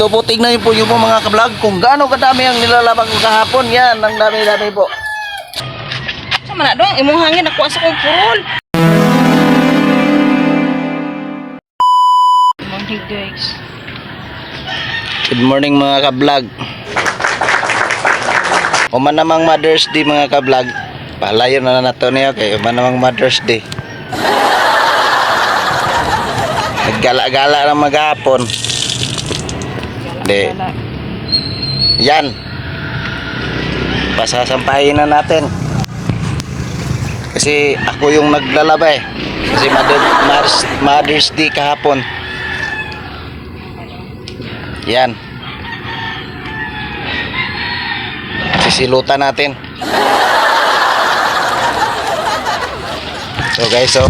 So po, tignan niyo po yung mga ka-vlog kung gaano kadami ang nilalabang ko kahapon. Yan, ang dami-dami po. Sama na dong, imong hangin ako sa kong purol. Morning guys. Good morning mga ka-vlog. Uman namang Mother's Day mga ka-vlog. Palayo na nato niyo kay uman namang Mother's Day. Naggala-gala na maghapon. De. Yan. Pasasampahin na natin. Kasi ako yung naglalaba eh. Kasi Mother's Day kahapon. Yan. Sisilutan natin. So guys, so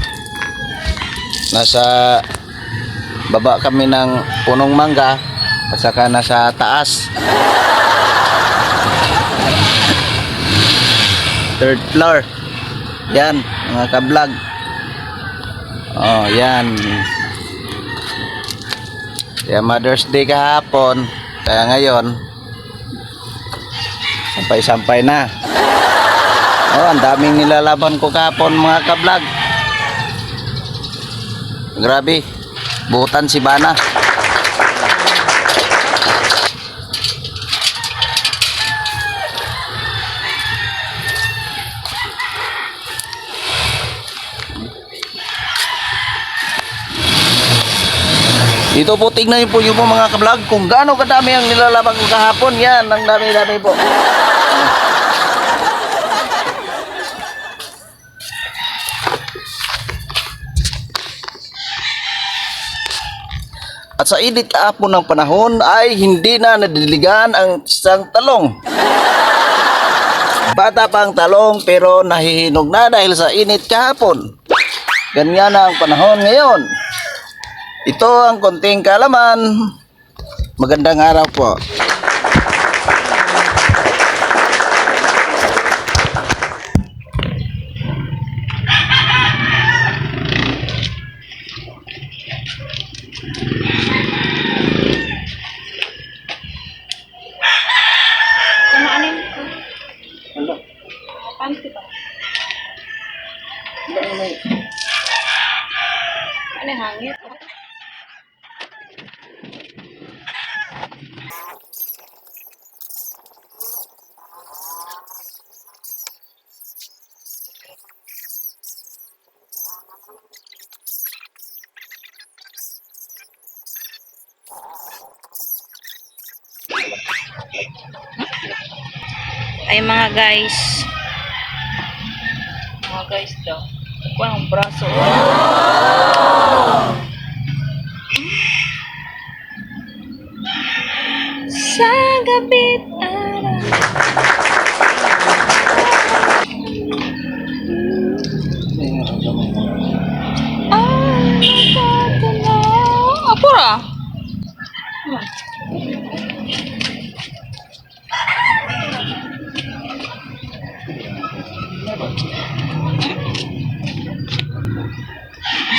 nasa baba kami ng punong mangga at saka nasa taas. Third floor. Yan, mga ka-vlog. Oh, yan. Kaya Mother's Day kahapon. Kaya ngayon sampay-sampay na. Oh, ang daming nilalaban ko kahapon mga ka-vlog. Grabe. Buhutan si Bana. Dito po, tignan niyo po yung mga ka-vlog kung gaano kadami ang nilalabang ko kahapon. Yan, ang dami-dami po. At sa init kahapon ng panahon ay hindi na nadiligan ang isang talong. Bata pa ang talong pero nahihinog na dahil sa init kahapon. Ganyan na ang panahon ngayon. Ito ang konting kaalaman. Magandang araw po. Kumaanin ko. Ano? Panty ba? Ano hangin? Ay mga guys daw ako ang braso sa gabit araw ako ra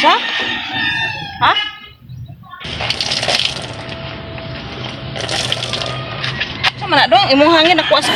sa? Ha? Sama na dong, imong hangin ako sa